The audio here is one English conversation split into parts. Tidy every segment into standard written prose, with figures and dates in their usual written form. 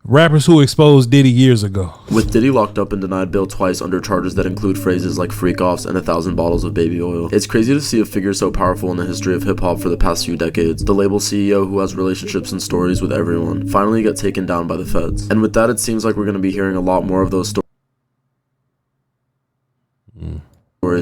Rappers who exposed Diddy years ago. With Diddy locked up and denied bail twice under charges that include phrases like freak-offs and 1,000 bottles of baby oil. It's crazy to see a figure so powerful in the history of hip-hop for the past few decades, the label CEO who has relationships and stories with everyone, finally get taken down by the feds. And with that, it seems like we're going to be hearing a lot more of those stories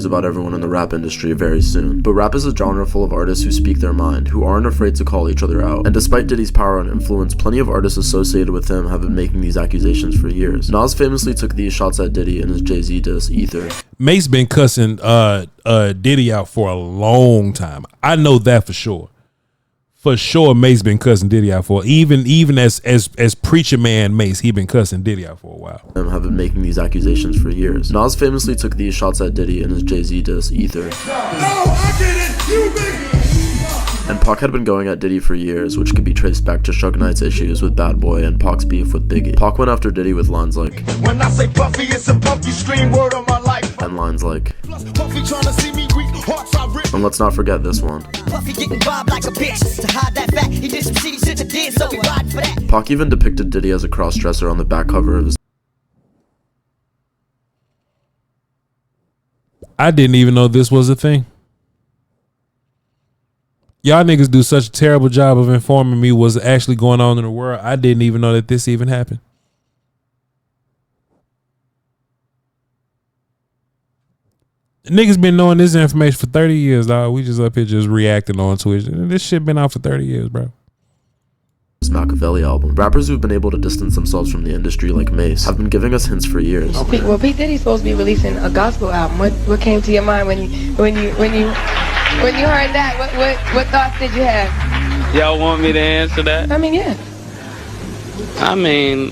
about everyone in the rap industry very soon. But rap is a genre full of artists who speak their mind, who aren't afraid to call each other out. And despite Diddy's power and influence, plenty of artists associated with him have been making these accusations for years. Nas famously took these shots at Diddy in his Jay-Z diss, Ether. Mace been cussing Diddy out for a long time. I know that for sure. For sure, Mace been cussing Diddy out for even as preacher man Mace, he been cussing Diddy out for a while. Have been making these accusations for years. Nas famously took these shots at Diddy in his Jay-Z diss, Ether. No, I didn't. You did. And Pac had been going at Diddy for years, which could be traced back to Suge Knight's issues with Bad Boy and Pac's beef with Biggie. Pac went after Diddy with lines like, "When I say Puffy, it's a Puffy stream word on my life." And lines like, "Puffy trying to see me weak, hearts I rip." And let's not forget this one. Puffy getting bobbed like a bitch to hide that fact. He did some shit he shouldn't have did, so we ride for that. Pac even depicted Diddy as a cross-dresser on the back cover of his. I didn't even know this was a thing. Y'all niggas do such a terrible job of informing me what's actually going on in the world. I didn't even know that this even happened. Niggas been knowing this information for 30 years, dog. We just up here just reacting on Twitch. This shit been out for 30 years, bro. Machiavelli album. Rappers who've been able to distance themselves from the industry like Mace have been giving us hints for years. Well, P. Diddy's supposed to be releasing a gospel album. What came to your mind when you heard that? What thoughts did you have? Y'all want me to answer that? I mean, yeah. I mean,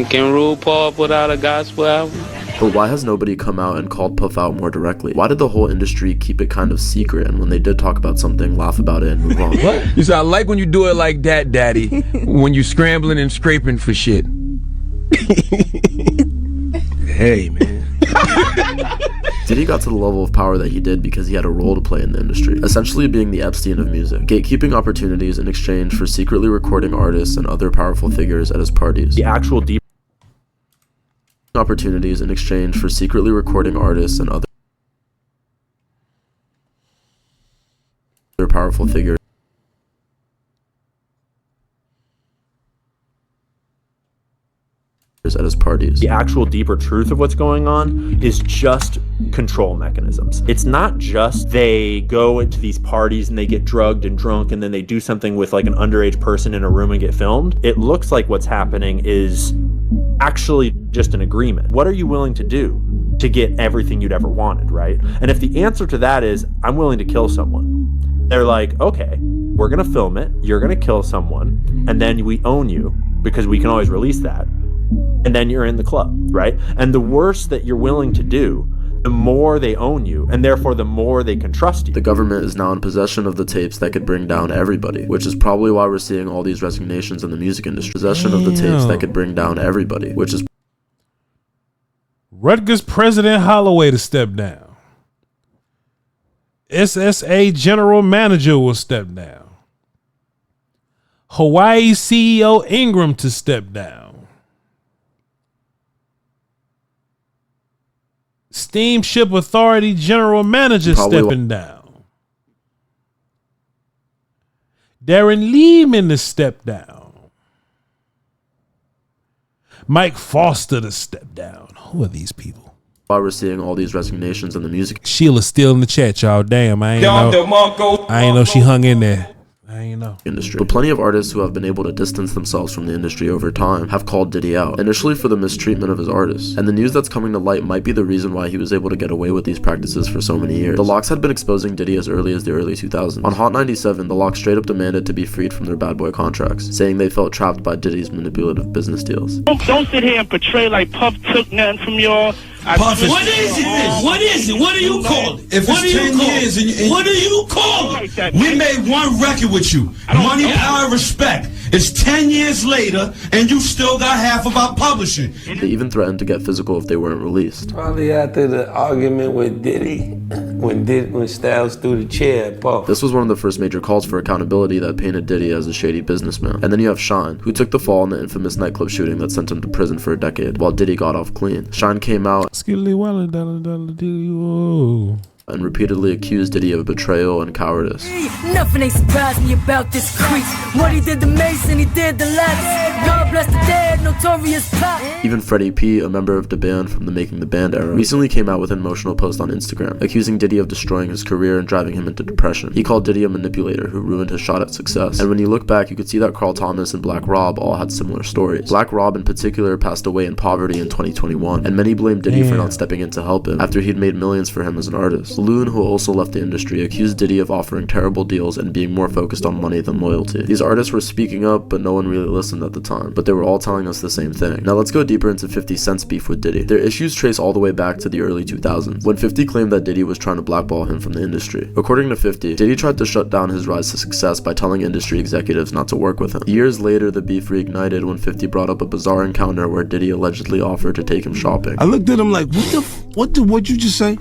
can RuPaul put out a gospel album? But why has nobody come out and called Puff out more directly? Why did the whole industry keep it kind of secret, and when they did talk about something, laugh about it and move on? What? You say, I like when you do it like that, Daddy, when you scrambling and scraping for shit. Hey, man. Diddy got to the level of power that he did because he had a role to play in the industry, essentially being the Epstein of music, gatekeeping opportunities in exchange for secretly recording artists and other powerful figures at his parties. The actual deep opportunities in exchange for secretly recording artists and other powerful figures at his parties. The actual deeper truth of what's going on is just control mechanisms. It's not just they go into these parties and they get drugged and drunk and then they do something with like an underage person in a room and get filmed. It looks like what's happening is actually just an agreement. What are you willing to do to get everything you'd ever wanted, right? And if the answer to that is, I'm willing to kill someone, they're like, okay, we're gonna film it, you're gonna kill someone, and then we own you because we can always release that. And then you're in the club, right? And the worse that you're willing to do, the more they own you, and therefore the more they can trust you. The government is now in possession of the tapes that could bring down everybody, which is probably why we're seeing all these resignations in the music industry. Possession of the tapes that could bring down everybody, which is Rutgers President Holloway to step down. SSA General Manager will step down. Hawaii CEO Ingram to step down. Steamship Authority General Manager stepping down. Darren Lehman to step down. Mike Foster to step down. Who are these people? Why we're seeing all these resignations in the music. Sheila's still in the chat, y'all. Damn, I ain't know she hung in there. I ain't know. Industry. But plenty of artists who have been able to distance themselves from the industry over time have called Diddy out, initially for the mistreatment of his artists. And the news that's coming to light might be the reason why he was able to get away with these practices for so many years. The Lox had been exposing Diddy as early as the early 2000s. On Hot 97, the Lox straight up demanded to be freed from their Bad Boy contracts, saying they felt trapped by Diddy's manipulative business deals. Don't sit here and portray like Puff took nothing from y'all. Puff, what is it? What is it? What do you call it? If it's 10 years, and what do you call it? We made one record with you. Money, hour, respect. It's 10 years later, and you still got half of our publishing. They even threatened to get physical if they weren't released. Probably after the argument with Diddy, when Styles threw the chair at Puff. This was one of the first major calls for accountability that painted Diddy as a shady businessman. And then you have Shine, who took the fall in the infamous nightclub shooting that sent him to prison for a decade, while Diddy got off clean. Shine came out and repeatedly accused Diddy of betrayal and cowardice. Nothing ain't surprised me about this creep. What he did to Mason, he did to Lex. God bless the dead, notorious pop. Even Freddie P, a member of the band from the Making the Band era, recently came out with an emotional post on Instagram, accusing Diddy of destroying his career and driving him into depression. He called Diddy a manipulator who ruined his shot at success. And when you look back, you could see that Carl Thomas and Black Rob all had similar stories. Black Rob in particular passed away in poverty in 2021, and many blamed Diddy for not stepping in to help him after he'd made millions for him as an artist. Loon, who also left the industry, accused Diddy of offering terrible deals and being more focused on money than loyalty. These artists were speaking up, but no one really listened at the time, but they were all telling us the same thing. Now let's go deeper into 50 Cent's beef with Diddy. Their issues trace all the way back to the early 2000s, when 50 claimed that Diddy was trying to blackball him from the industry. According to 50, Diddy tried to shut down his rise to success by telling industry executives not to work with him. Years later, the beef reignited when 50 brought up a bizarre encounter where Diddy allegedly offered to take him shopping. I looked at him like, what you just say?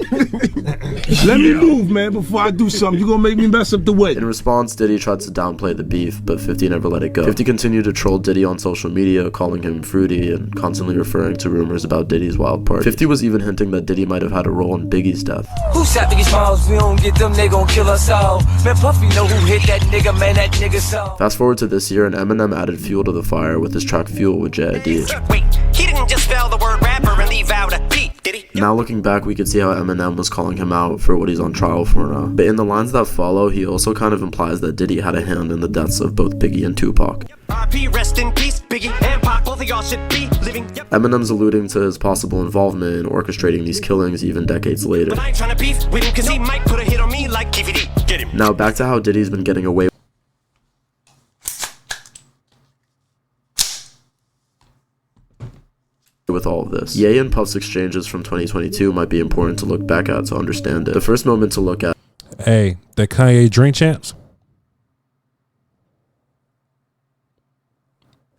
Let me move, man, before I do something. You gonna make me mess up the way. In response, Diddy tried to downplay the beef, but 50 never let it go. 50 continued to troll Diddy on social media, calling him fruity and constantly referring to rumors about Diddy's wild party. 50 was even hinting that Diddy might have had a role in Biggie's death. Who shot Biggie's smiles? We don't get them, they gon' kill us all. Man, Puffy know who hit that nigga, man, that nigga saw. Fast forward to this year, and Eminem added fuel to the fire with his track Fuel with J.I.D. Wait, he didn't just spell the word rapper and leave out a beat, did he? Now looking back, we could see how Eminem was calling him out for what he's on trial for now. But in the lines that follow, he also kind of implies that Diddy had a hand in the deaths of both Biggie and Tupac. R.I.P. rest in peace, Biggie and Pac, both of y'all should be living. Eminem's alluding to his possible involvement in orchestrating these killings even decades later. But I ain't trying to beef with him cause he might put a hit on me like KVD. Get him. Now back to how Diddy's been getting away with all of this. Ye and Puff's exchanges from 2022 might be important to look back at to understand it. The first moment to look at, hey, that Kanye Drink Champs,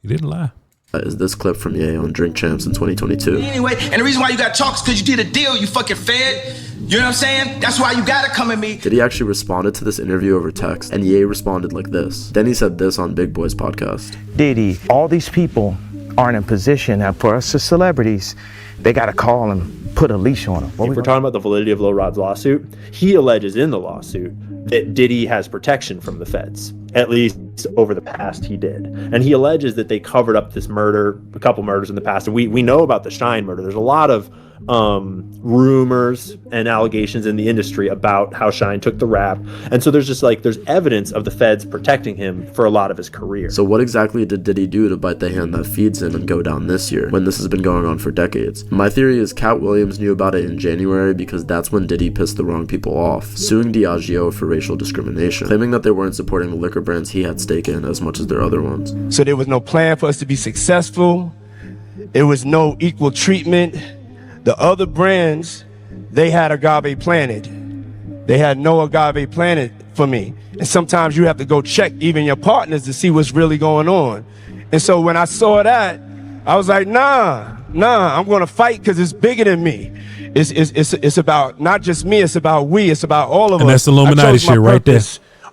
he didn't lie, is this clip from Ye on Drink Champs in 2022. Anyway, and the reason why you got talk is because you did a deal, you fucking fed. You know what I'm saying? That's why you gotta come at me. Diddy actually responded to this interview over text, and Ye responded like this. Then he said this on Big Boy's podcast. Diddy, all these people aren't in position, and for us as celebrities, they gotta call and put a leash on them. If we're talking about the validity of Lil Rod's lawsuit, he alleges in the lawsuit that Diddy has protection from the feds, at least over the past he did. And he alleges that they covered up this murder, a couple murders in the past. And we know about the Shine murder. There's a lot of rumors and allegations in the industry about how Shine took the rap. And so there's evidence of the feds protecting him for a lot of his career. So what exactly did Diddy do to bite the hand that feeds him and go down this year, when this has been going on for decades? My theory is Cat Williams knew about it in January because that's when Diddy pissed the wrong people off, suing Diageo for racial discrimination, claiming that they weren't supporting the liquor brands he had stake in as much as their other ones. So there was no plan for us to be successful. There was no equal treatment. The other brands, they had Agave planted. They had no Agave planted for me. And sometimes you have to go check even your partners to see what's really going on. And so when I saw that, I was like, nah, I'm gonna fight because it's bigger than me. It's about not just me, it's about we, it's about all of us. And that's Illuminati shit right there.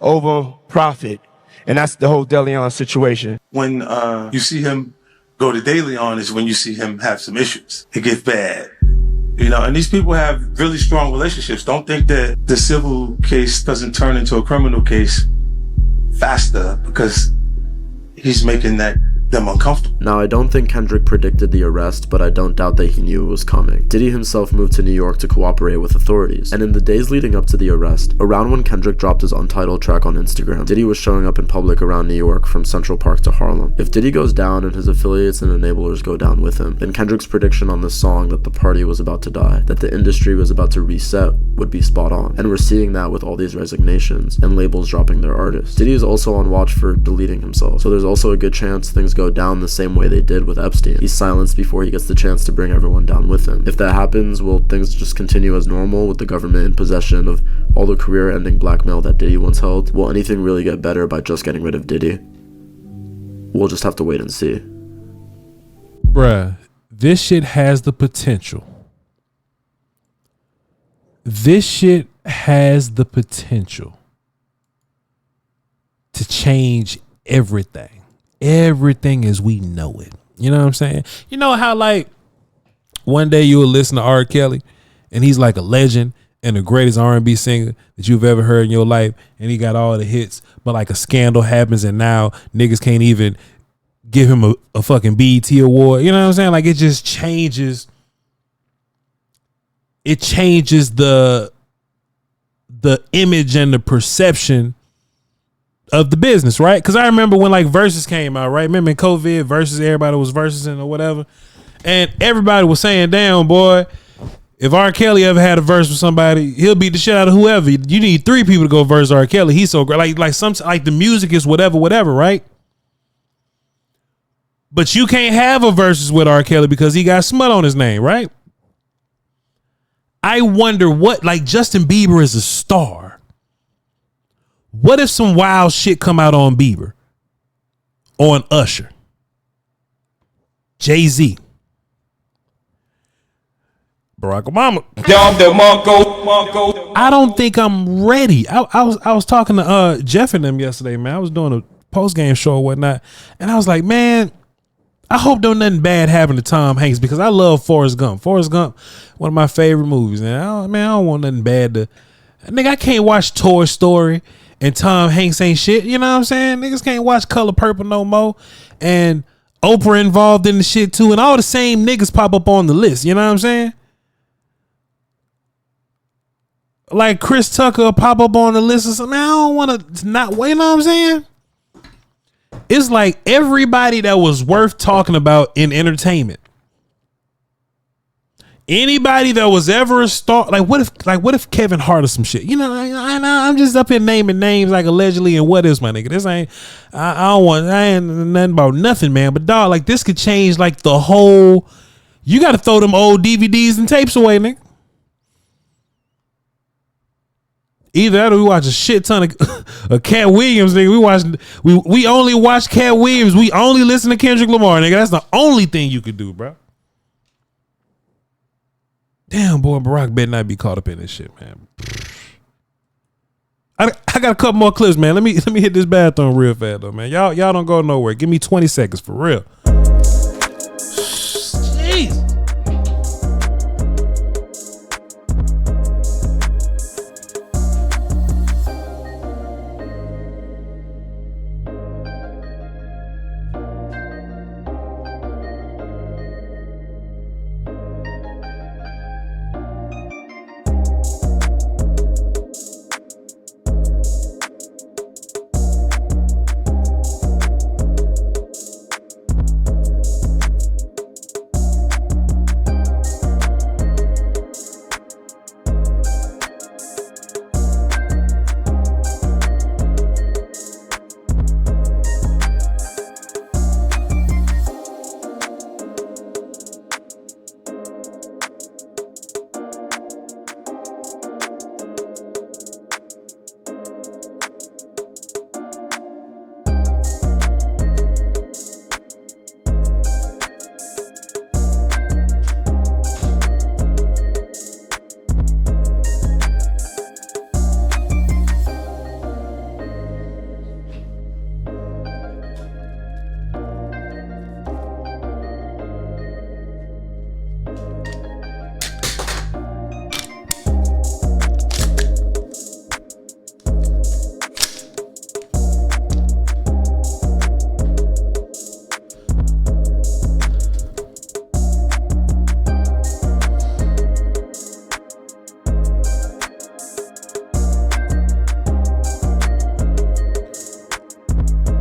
Over profit. And that's the whole DeLeon situation. When you see him go to DeLeon is when you see him have some issues. It gets bad. You know, and these people have really strong relationships. Don't think that the civil case doesn't turn into a criminal case faster because he's making them uncomfortable. Now, I don't think Kendrick predicted the arrest, but I don't doubt that he knew it was coming. Diddy himself moved to New York to cooperate with authorities, and in the days leading up to the arrest, around when Kendrick dropped his Untitled track on Instagram, Diddy was showing up in public around New York from Central Park to Harlem. If Diddy goes down and his affiliates and enablers go down with him, then Kendrick's prediction on this song that the party was about to die, that the industry was about to reset, would be spot on. And we're seeing that with all these resignations and labels dropping their artists. Diddy is also on watch for deleting himself, so there's also a good chance things go down the same way they did with Epstein. He's silenced before he gets the chance to bring everyone down with him. If that happens, will things just continue as normal with the government in possession of all the career-ending blackmail that Diddy once held? Will anything really get better by just getting rid of Diddy? we'll just have to wait and see. Bruh, this shit has the potential. This shit has the potential to change everything. Everything as we know it. You know what I'm saying? You know how like one day you will listen to R. Kelly and he's like a legend and the greatest R&B singer that you've ever heard in your life, and he got all the hits, but like a scandal happens and now niggas can't even give him a fucking BET award. You know what I'm saying? Like it just changes. It changes the image and the perception of the business, right? Because I remember when like Versus came out, right? Remember in COVID, Versus, everybody was Versusing or whatever, and everybody was saying, "Damn, boy, if R. Kelly ever had a verse with somebody, he'll beat the shit out of whoever. You need 3 people to go verse R. Kelly. He's so great. Like the music is whatever, right? But you can't have a versus with R. Kelly because he got smut on his name, right? I wonder what, like Justin Bieber is a star. What if some wild shit come out on Bieber, on Usher, Jay-Z, Barack Obama? I don't think I'm ready. I was talking to Jeff and them yesterday, man. I was doing a post-game show or whatnot, and I was like, man, I hope don't nothing bad happen to Tom Hanks because I love Forrest Gump. Forrest Gump, one of my favorite movies. And I don't want nothing bad to. Nigga, I can't watch Toy Story and Tom Hanks ain't shit. You know what I'm saying? Niggas can't watch Color Purple no more. And Oprah involved in the shit too. And all the same niggas pop up on the list. You know what I'm saying? Like Chris Tucker will pop up on the list or something. I don't want to not wait. You know what I'm saying? It's like everybody that was worth talking about in entertainment. Anybody that was ever a star, like what if Kevin Hart or some shit? You know, I'm just up here naming names like allegedly and what is my nigga? This ain't I ain't nothing about nothing, man. But dog, like this could change like the whole. You got to throw them old DVDs and tapes away, nigga. Either that or we watch a shit ton of Cat Williams, nigga. We only watch Cat Williams. We only listen to Kendrick Lamar, nigga. That's the only thing you could do, bro. Damn, boy, Barack better not be caught up in this shit, man. I got a couple more clips, man. Let me hit this bathroom real fast though, man. Y'all don't go nowhere. Give me 20 seconds for real. Jeez.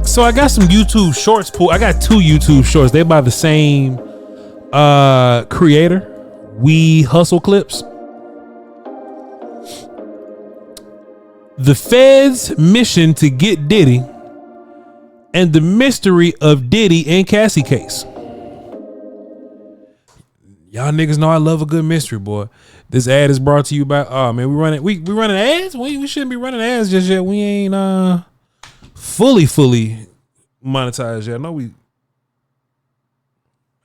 So I got some YouTube shorts pulled. I got 2 YouTube shorts. They're by the same creator. We Hustle Clips. The Fed's mission to get Diddy and the mystery of Diddy and Cassie case. Y'all niggas know I love a good mystery, boy. This ad is brought to you by we running ads? We shouldn't be running ads just yet. We ain't fully monetized yet. I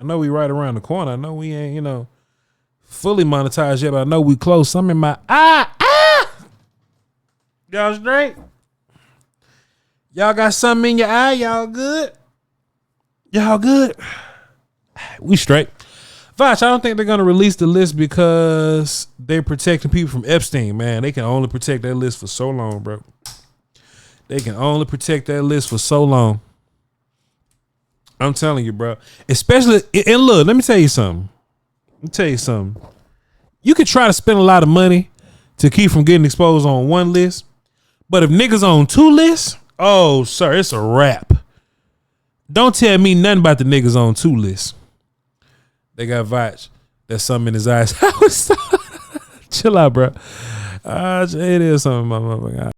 know we right around the corner. I know we ain't, fully monetized yet, but I know we close. I'm in my Y'all straight? Y'all got something in your eye? Y'all good? Y'all good? We straight. Voch, I don't think they're gonna release the list because they're protecting people from Epstein, man. They can only protect that list for so long, bro. They can only protect that list for so long. I'm telling you, bro. Especially, and look, let me tell you something. You could try to spend a lot of money to keep from getting exposed on one list, but if niggas on two lists, oh, sir, it's a wrap. Don't tell me nothing about the niggas on two lists. They got Voch. There's something in his eyes. Chill out, bro. It is something, my motherfucker.